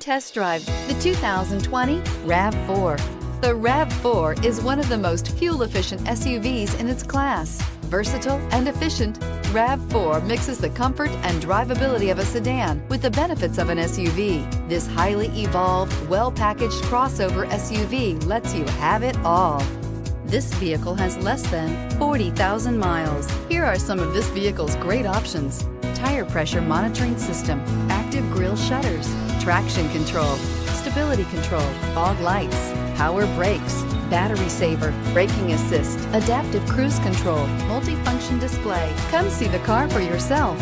Test drive the 2020 RAV4. The RAV4 is one of the most fuel-efficient SUVs in its class. Versatile and efficient, RAV4 mixes the comfort and drivability of a sedan with the benefits of an SUV. This highly evolved, well-packaged crossover SUV lets you have it all. This vehicle has less than 40,000 miles. Here are some of this vehicle's great options: tire pressure monitoring system, active grille shutters, traction control, stability control, fog lights, power brakes, battery saver, braking assist, adaptive cruise control, multifunction display. Come see the car for yourself.